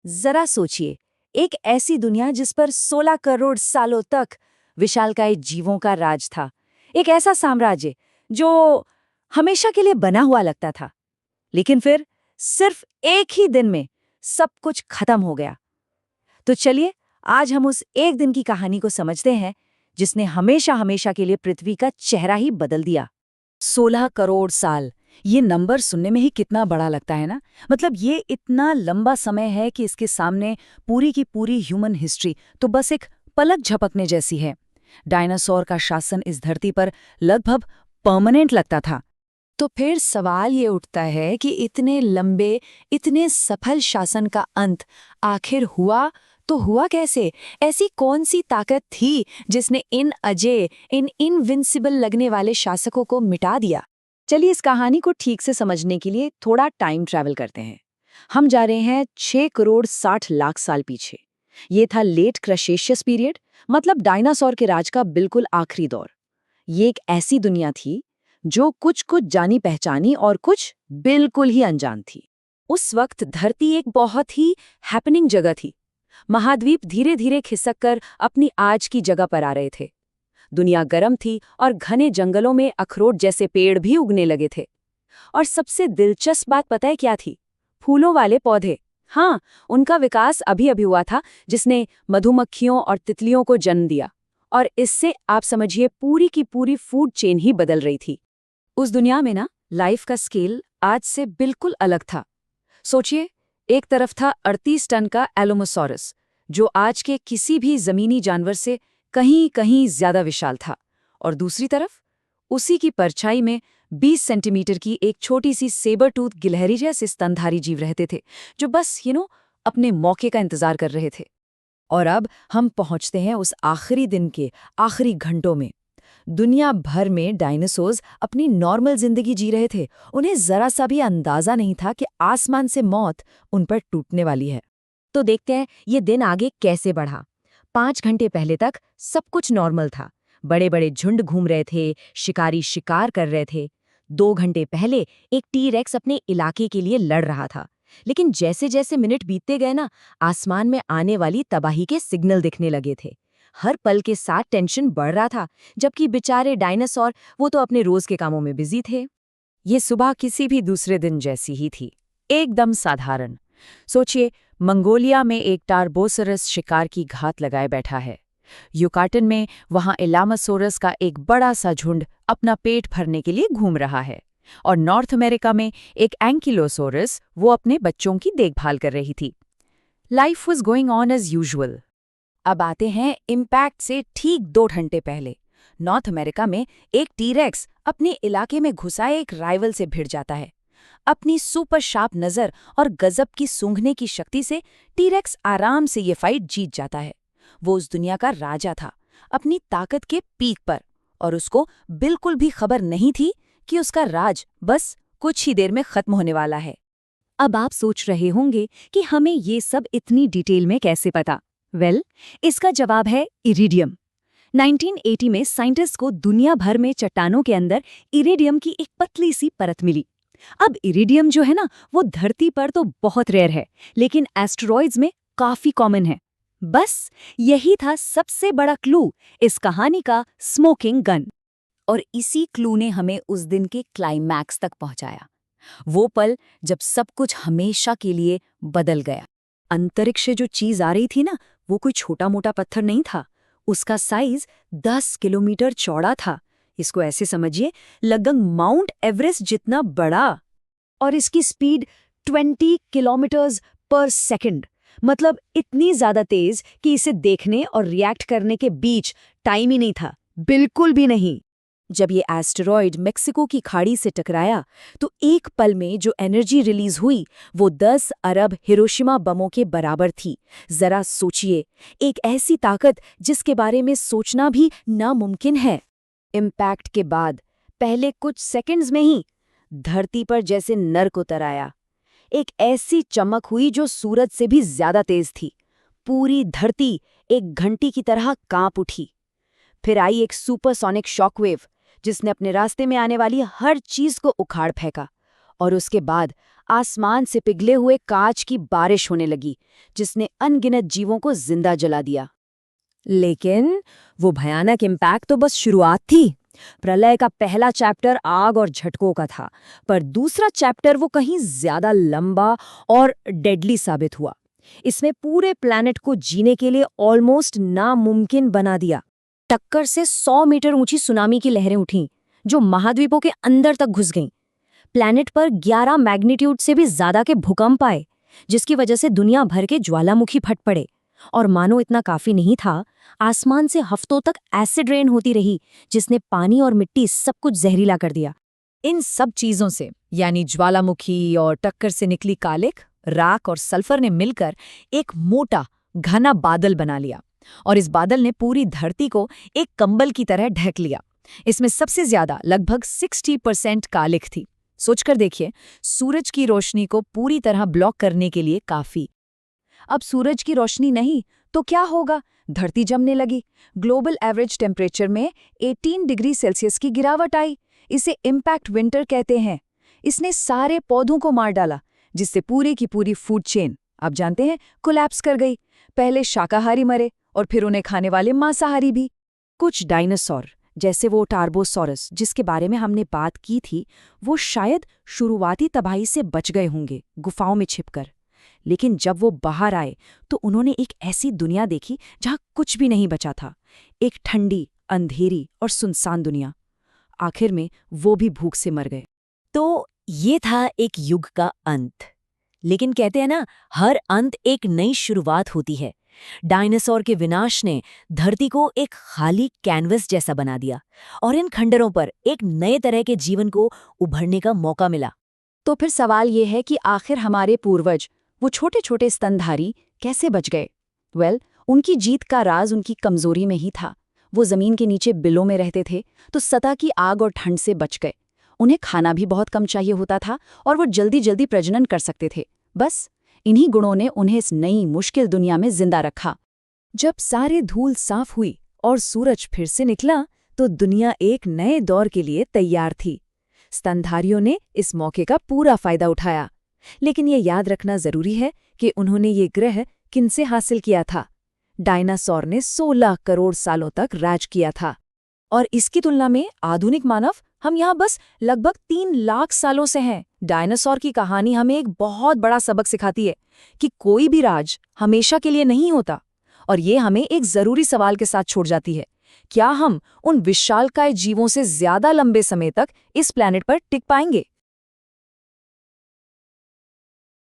जरा सोचिए, एक ऐसी दुनिया जिस पर 16 करोड़ सालों तक विशालकाय जीवों का राज था। एक ऐसा साम्राज्य जो हमेशा के लिए बना हुआ लगता था। लेकिन फिर सिर्फ एक ही दिन में सब कुछ खत्म हो गया। तो चलिए आज हम उस एक दिन की कहानी को समझते हैं जिसने हमेशा हमेशा के लिए पृथ्वी का चेहरा ही बदल दिया। 16 करोड़ साल, ये नंबर सुनने में ही कितना बड़ा लगता है ना। मतलब ये इतना लंबा समय है कि इसके सामने पूरी की पूरी ह्यूमन हिस्ट्री तो बस एक पलक झपकने जैसी है। डायनासोर का शासन इस धरती पर लगभग परमानेंट लगता था। तो फिर सवाल ये उठता है कि इतने लंबे, इतने सफल शासन का अंत आखिर हुआ तो हुआ कैसे? ऐसी कौन सी ताकत थी जिसने इन अजेय, इन इनविंसिबल लगने वाले शासकों को मिटा दिया? चलिए इस कहानी को ठीक से समझने के लिए थोड़ा टाइम ट्रैवल करते हैं। हम जा रहे हैं 6 करोड़ 60 लाख साल पीछे। ये था लेट क्रशेशियस पीरियड, मतलब डायनासोर के राज का बिल्कुल आखिरी दौर। ये एक ऐसी दुनिया थी जो कुछ कुछ जानी पहचानी और कुछ बिल्कुल ही अनजान थी। उस वक्त धरती एक बहुत ही हैपनिंग जगह थी। महाद्वीप धीरे धीरे खिसककर अपनी आज की जगह पर आ रहे थे। दुनिया गर्म थी और घने जंगलों में अखरोट जैसे पेड़ भी उगने लगे थे। और सबसे दिलचस्प बात पता है क्या थी? फूलों वाले पौधे। हाँ, उनका विकास अभी अभी हुआ था, जिसने मधुमक्खियों और तितलियों को जन्म दिया। और इससे आप समझिए पूरी की पूरी फूड चेन ही बदल रही थी। उस दुनिया में ना लाइफ का स्केल आज से बिल्कुल अलग था। सोचिए, एक तरफ था 38 टन का एलोमोसॉरस, जो आज के किसी भी जमीनी जानवर से कहीं कहीं ज्यादा विशाल था। और दूसरी तरफ उसी की परछाई में 20 सेंटीमीटर की एक छोटी सी सेबर टूथ गिलहरी जैसे स्तनधारी जीव रहते थे, जो बस अपने मौके का इंतजार कर रहे थे। और अब हम पहुंचते हैं उस आखिरी दिन के आखिरी घंटों में। दुनिया भर में डायनासोर्स अपनी नॉर्मल जिंदगी जी रहे थे। उन्हें जरा सा भी अंदाजा नहीं था कि आसमान से मौत उन पर टूटने वाली है। तो देखते हैं ये दिन आगे कैसे बढ़ा। 5 घंटे पहले तक सब कुछ नॉर्मल था। बड़े बड़े झुंड घूम रहे थे, शिकारी शिकार कर रहे थे। 2 घंटे पहले एक टी-रेक्स अपने इलाके के लिए लड़ रहा था। लेकिन जैसे जैसे मिनट बीतते गए ना, आसमान में आने वाली तबाही के सिग्नल दिखने लगे थे। हर पल के साथ टेंशन बढ़ रहा था, जबकि बेचारे डायनासोर वो तो अपने रोज के कामों में बिजी थे। ये सुबह किसी भी दूसरे दिन जैसी ही थी, एकदम साधारण। सोचिए, मंगोलिया में एक टार्बोसरस शिकार की घात लगाए बैठा है। युकाटन में वहां एलामासोरस का एक बड़ा सा झुंड अपना पेट भरने के लिए घूम रहा है। और नॉर्थ अमेरिका में एक एंकिलोसोरस वो अपने बच्चों की देखभाल कर रही थी। Life was going on as usual. अब आते हैं इम्पैक्ट से ठीक 2 घंटे पहले। नॉर्थ अमेरिका में एक टी-रेक्स अपने इलाके में घुसाए एक राइवल से भिड़ जाता है। अपनी सुपर शार्प नज़र और गजब की सूंघने की शक्ति से टी-रेक्स आराम से ये फाइट जीत जाता है। वो उस दुनिया का राजा था, अपनी ताकत के पीक पर, और उसको बिल्कुल भी खबर नहीं थी कि उसका राज बस कुछ ही देर में खत्म होने वाला है। अब आप सोच रहे होंगे कि हमें ये सब इतनी डिटेल में कैसे पता? इसका जवाब है इरिडियम। 1980 में साइंटिस्ट को दुनिया भर में चट्टानों के अंदर इरिडियम की एक पतली सी परत मिली। अब इरिडियम जो है ना, वो धरती पर तो बहुत रेयर है, लेकिन एस्टेरॉइड्स में काफी कॉमन है। बस यही था सबसे बड़ा क्लू इस कहानी का, स्मोकिंग गन। और इसी क्लू ने हमें उस दिन के क्लाइमैक्स तक पहुंचाया। वो पल जब सब कुछ हमेशा के लिए बदल गया। अंतरिक्ष से जो चीज आ रही थी ना, वो कोई छोटा मोटा पत्थर नहीं था। उसका साइज 10 किलोमीटर चौड़ा था। इसको ऐसे समझिए, लगभग माउंट एवरेस्ट जितना बड़ा। और इसकी स्पीड 20 किलोमीटर्स पर सेकंड, मतलब इतनी ज्यादा तेज कि इसे देखने और रिएक्ट करने के बीच टाइम ही नहीं था, बिल्कुल भी नहीं। जब ये एस्टेरॉयड मेक्सिको की खाड़ी से टकराया, तो एक पल में जो एनर्जी रिलीज हुई वो 10 अरब हिरोशिमा बमों के बराबर थी। जरा सोचिए, एक ऐसी ताकत जिसके बारे में सोचना भी नामुमकिन है। इम्पैक्ट के बाद पहले कुछ सेकंड्स में ही धरती पर जैसे नर्क उतर आया। एक ऐसी चमक हुई जो सूरज से भी ज्यादा तेज थी। पूरी धरती एक घंटी की तरह कांप उठी। फिर आई एक सुपरसोनिक शॉकवेव, जिसने अपने रास्ते में आने वाली हर चीज को उखाड़ फेंका। और उसके बाद आसमान से पिघले हुए कांच की बारिश होने लगी, जिसने अनगिनत जीवों को जिंदा जला दिया। लेकिन वो भयानक इम्पैक्ट तो बस शुरुआत थी। प्रलय का पहला चैप्टर आग और झटकों का था, पर दूसरा चैप्टर वो कहीं ज्यादा लंबा और डेडली साबित हुआ। इसमें पूरे प्लैनेट को जीने के लिए ऑलमोस्ट नामुमकिन बना दिया। टक्कर से 100 मीटर ऊंची सुनामी की लहरें उठीं, जो महाद्वीपों के अंदर तक घुस गईं। प्लैनेट पर 11 मैग्नीट्यूड से भी ज्यादा के भूकंप आए, जिसकी वजह से दुनिया भर के ज्वालामुखी फट पड़े। और मानो इतना काफी नहीं था, आसमान से हफ्तों तक एसिड रेन होती रही, जिसने पानी और मिट्टी सब कुछ जहरीला कर दिया। इन सब चीजों से, यानी ज्वालामुखी और टक्कर से निकली कालिख, राख और सल्फर ने मिलकर एक मोटा घना बादल बना लिया, और इस बादल ने पूरी धरती को एक कंबल की तरह ढक लिया। इसमें सबसे ज्यादा लगभग 60% कालिख थी। सोचकर देखिए, सूरज की रोशनी को पूरी तरह ब्लॉक करने के लिए काफी। अब सूरज की रोशनी नहीं तो क्या होगा? धरती जमने लगी। ग्लोबल एवरेज टेम्परेचर में 18 डिग्री सेल्सियस की गिरावट आई। इसे इम्पैक्ट विंटर कहते हैं। इसने सारे पौधों को मार डाला, जिससे पूरी की पूरी फूड चेन, आप जानते हैं, कोलैप्स कर गई। पहले शाकाहारी मरे और फिर उन्हें खाने वाले मांसाहारी भी। कुछ डायनासोर, जैसे वो टार्बोसॉरस जिसके बारे में हमने बात की थी, वो शायद शुरुआती तबाही से बच गए होंगे गुफाओं में छिपकर। लेकिन जब वो बाहर आए तो उन्होंने एक ऐसी दुनिया देखी जहां कुछ भी नहीं बचा था। एक ठंडी, अंधेरी और सुनसान दुनिया। आखिर में वो भी भूख से मर गए। तो ये था एक युग का अंत। लेकिन कहते हैं ना, हर अंत एक नई शुरुआत होती है। डायनासोर के विनाश ने धरती को एक खाली कैनवस जैसा बना दिया, और इन खंडरों पर एक नए तरह के जीवन को उभरने का मौका मिला। तो फिर सवाल ये है कि आखिर हमारे पूर्वज, वो छोटे छोटे स्तनधारी, कैसे बच गए? उनकी जीत का राज उनकी कमजोरी में ही था। वो जमीन के नीचे बिलों में रहते थे, तो सतह की आग और ठंड से बच गए। उन्हें खाना भी बहुत कम चाहिए होता था, और वो जल्दी जल्दी प्रजनन कर सकते थे। बस इन्हीं गुणों ने उन्हें इस नई मुश्किल दुनिया में जिंदा रखा। जब सारे धूल साफ हुई और सूरज फिर से निकला, तो दुनिया एक नए दौर के लिए तैयार थी। स्तनधारियों ने इस मौके का पूरा फायदा उठाया। लेकिन ये याद रखना जरूरी है कि उन्होंने ये ग्रह किनसे हासिल किया था। डायनासोर ने 16 करोड़ सालों तक राज किया था, और इसकी तुलना में आधुनिक मानव, हम यहाँ बस लगभग 3 लाख सालों से हैं। डायनासोर की कहानी हमें एक बहुत बड़ा सबक सिखाती है कि कोई भी राज हमेशा के लिए नहीं होता। और ये हमें एक जरूरी सवाल के साथ छोड़ जाती है, क्या हम उन विशालकाय जीवों से ज्यादा लंबे समय तक इस प्लैनेट पर टिक पाएंगे?